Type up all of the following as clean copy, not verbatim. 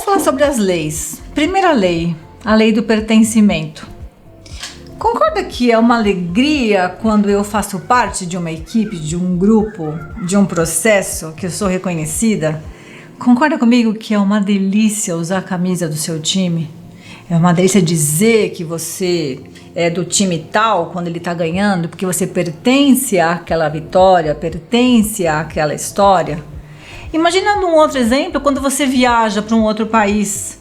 Vamos falar sobre as leis. Primeira lei, a lei do pertencimento. Concorda que é uma alegria quando eu faço parte de uma equipe, de um grupo, de um processo, que eu sou reconhecida? Concorda comigo que é uma delícia usar a camisa do seu time? É uma delícia dizer que você é do time tal quando ele está ganhando, porque você pertence àquela vitória, pertence àquela história? Imagina um outro exemplo, quando você viaja para um outro país.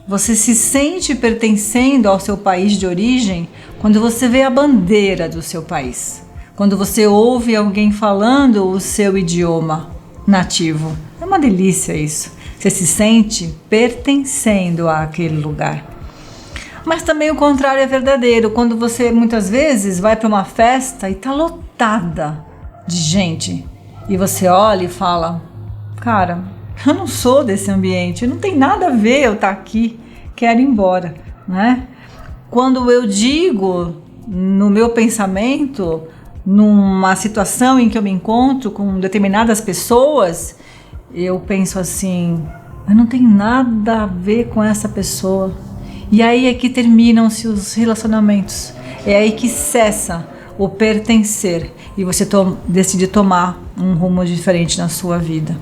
Você se sente pertencendo ao seu país de origem quando você vê a bandeira do seu país, quando você ouve alguém falando o seu idioma nativo. É uma delícia isso. Você se sente pertencendo àquele lugar. Mas também o contrário é verdadeiro. Quando você muitas vezes vai para uma festa e está lotada de gente e você olha e fala: cara, eu não sou desse ambiente, não tem nada a ver eu estar aqui, quero ir embora, né? Quando eu digo no meu pensamento, numa situação em que eu me encontro com determinadas pessoas, eu penso assim: eu não tenho nada a ver com essa pessoa. E aí é que terminam-se os relacionamentos, é aí que cessa o pertencer e você decide tomar um rumo diferente na sua vida.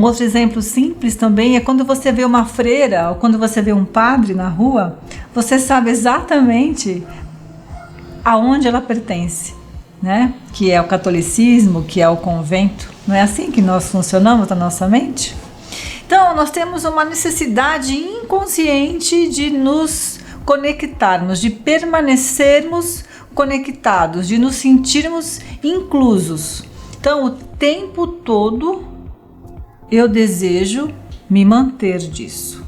Outro exemplo simples também é quando você vê uma freira ou quando você vê um padre na rua, você sabe exatamente aonde ela pertence, né? Que é o catolicismo, que é o convento. Não é assim que nós funcionamos na nossa mente? Então, nós temos uma necessidade inconsciente de nos conectarmos, de permanecermos conectados, de nos sentirmos inclusos. Então, o tempo todo eu desejo me manter disso.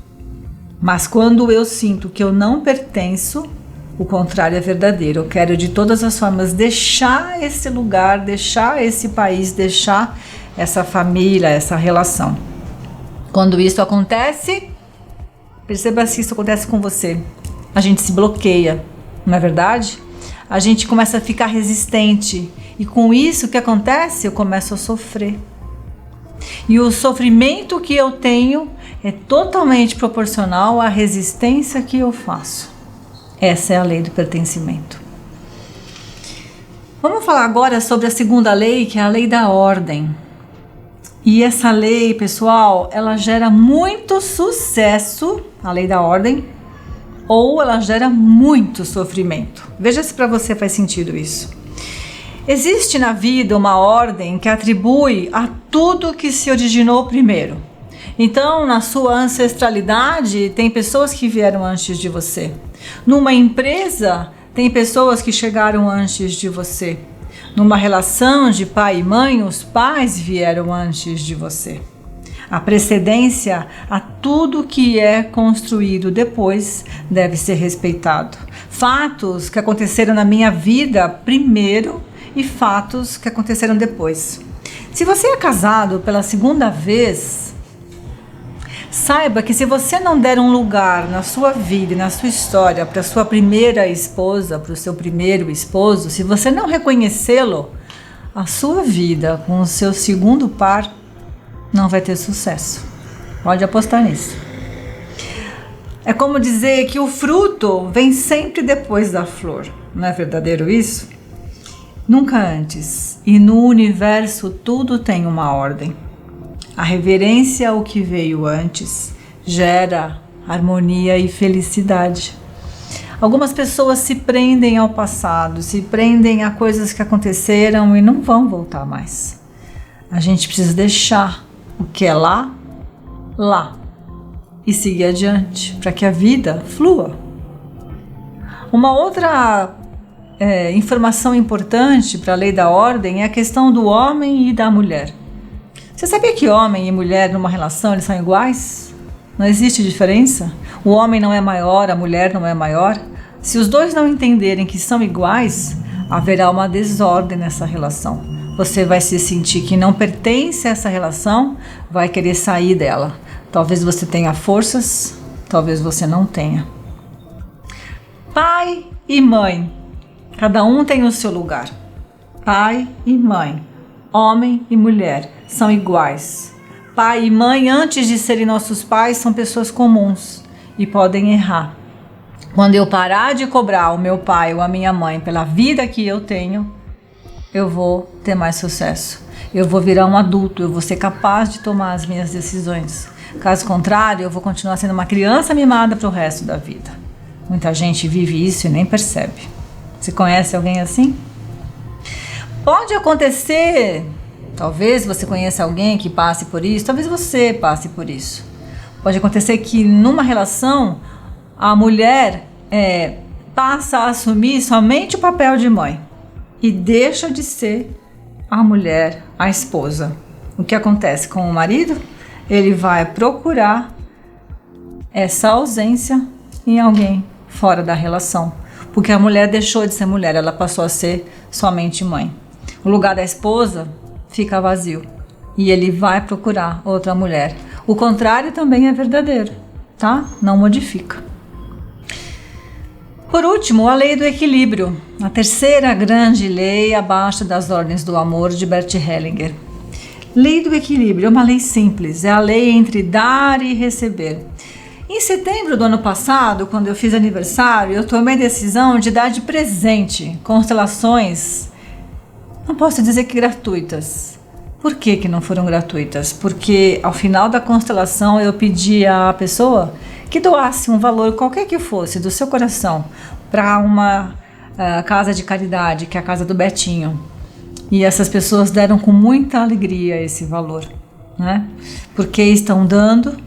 Mas quando eu sinto que eu não pertenço, o contrário é verdadeiro. Eu quero de todas as formas deixar esse lugar, deixar esse país, deixar essa família, essa relação. Quando isso acontece, perceba se isso acontece com você. A gente se bloqueia, não é verdade? A gente começa a ficar resistente. E com isso, o que acontece? Eu começo a sofrer. E o sofrimento que eu tenho é totalmente proporcional à resistência que eu faço. Essa é a lei do pertencimento. Vamos falar agora sobre a segunda lei, que é a lei da ordem. E essa lei, pessoal, ela gera muito sucesso, a lei da ordem, ou ela gera muito sofrimento. Veja se para você faz sentido isso. Existe na vida uma ordem que atribui a tudo que se originou primeiro. Então, na sua ancestralidade, tem pessoas que vieram antes de você. Numa empresa, tem pessoas que chegaram antes de você. Numa relação de pai e mãe, os pais vieram antes de você. A precedência a tudo que é construído depois deve ser respeitado. Fatos que aconteceram na minha vida primeiro e fatos que aconteceram depois. Se você é casado pela segunda vez, saiba que se você não der um lugar na sua vida e na sua história para sua primeira esposa, para o seu primeiro esposo, se você não reconhecê-lo, a sua vida com o seu segundo par não vai ter sucesso. Pode apostar nisso. É como dizer que o fruto vem sempre depois da flor. Não é verdadeiro isso? Nunca antes. E no universo tudo tem uma ordem. A reverência ao que veio antes gera harmonia e felicidade. Algumas pessoas se prendem ao passado, se prendem a coisas que aconteceram e não vão voltar mais. A gente precisa deixar o que é lá, lá, e seguir adiante, para que a vida flua. Uma outra informação importante para a lei da ordem é a questão do homem e da mulher. Você sabia que homem e mulher numa relação eles são iguais? Não existe diferença? O homem não é maior, a mulher não é maior. Se os dois não entenderem que são iguais, haverá uma desordem nessa relação. Você vai se sentir que não pertence a essa relação, vai querer sair dela. Talvez você tenha forças, talvez você não tenha. Pai e mãe, cada um tem o seu lugar. Pai e mãe, homem e mulher, são iguais. pai e mãe, antes de serem nossos pais, são pessoas comuns e podem errar. Quando eu parar de cobrar o meu pai ou a minha mãe pela vida que eu tenho, eu vou ter mais sucesso. Eu vou virar um adulto, eu vou ser capaz de tomar as minhas decisões. Caso contrário, eu vou continuar sendo uma criança mimada para o resto da vida. Muita gente vive isso e nem percebe. Você conhece alguém assim? Pode acontecer, talvez você conheça alguém que passe por isso, talvez você passe por isso. Pode acontecer que numa relação a mulher passa a assumir somente o papel de mãe e deixa de ser a mulher, a esposa. O que acontece com o marido? Ele vai procurar essa ausência em alguém fora da relação, porque a mulher deixou de ser mulher, ela passou a ser somente mãe. O lugar da esposa fica vazio e ele vai procurar outra mulher. O contrário também é verdadeiro, tá? Não modifica. Por último, a lei do equilíbrio, a terceira grande lei abaixo das ordens do amor de Bert Hellinger. Lei do equilíbrio é uma lei simples, é a lei entre dar e receber. Em setembro do ano passado, quando eu fiz aniversário, eu tomei a decisão de dar de presente constelações, não posso dizer que gratuitas. Por que não foram gratuitas? Porque ao final da constelação eu pedi à pessoa que doasse um valor qualquer que fosse do seu coração para uma casa de caridade, que é a casa do Betinho. E essas pessoas deram com muita alegria esse valor, né? Porque estão dando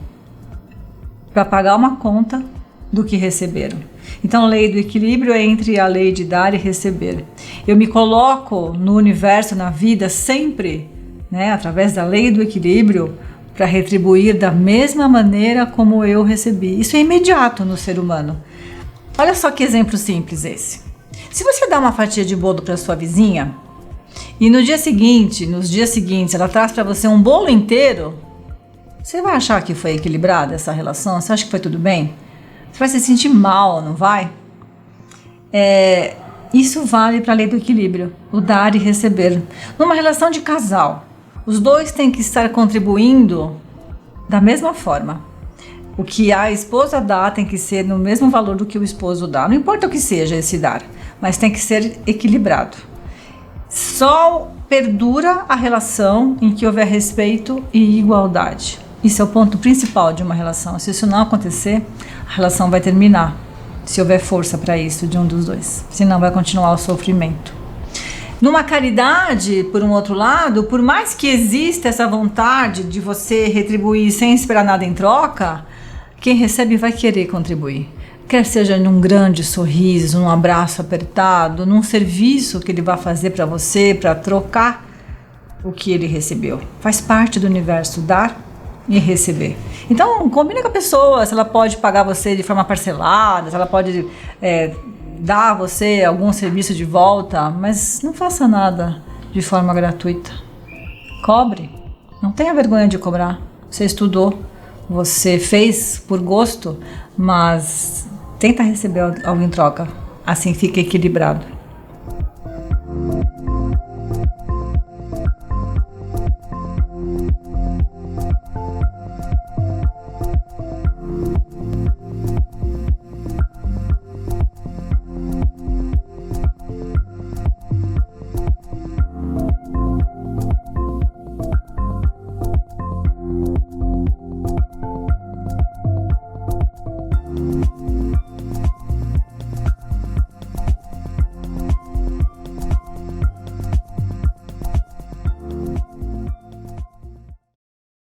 para pagar uma conta do que receberam. Então a lei do equilíbrio é entre a lei de dar e receber. Eu me coloco no universo, na vida, sempre, né, através da lei do equilíbrio, para retribuir da mesma maneira como eu recebi. Isso é imediato no ser humano. Olha só que exemplo simples esse. Se você dá uma fatia de bolo para sua vizinha e nos dias seguintes, ela traz para você um bolo inteiro, você vai achar que foi equilibrada essa relação? Você acha que foi tudo bem? Você vai se sentir mal, não vai? Isso vale para a lei do equilíbrio, o dar e receber. Numa relação de casal, os dois têm que estar contribuindo da mesma forma. O que a esposa dá tem que ser no mesmo valor do que o esposo dá. Não importa o que seja esse dar, mas tem que ser equilibrado. Só perdura a relação em que houver respeito e igualdade. Isso é o ponto principal de uma relação. Se isso não acontecer, a relação vai terminar. Se houver força para isso de um dos dois. Senão vai continuar o sofrimento. Numa caridade, por um outro lado, por mais que exista essa vontade de você retribuir sem esperar nada em troca, quem recebe vai querer contribuir. Quer seja num grande sorriso, num abraço apertado, num serviço que ele vai fazer para você, para trocar o que ele recebeu. Faz parte do universo dar e receber. Então, combina com a pessoa, se ela pode pagar você de forma parcelada, se ela pode dar a você algum serviço de volta, mas não faça nada de forma gratuita. Cobre. Não tenha vergonha de cobrar. Você estudou, você fez por gosto, mas tenta receber algo em troca. Assim fica equilibrado.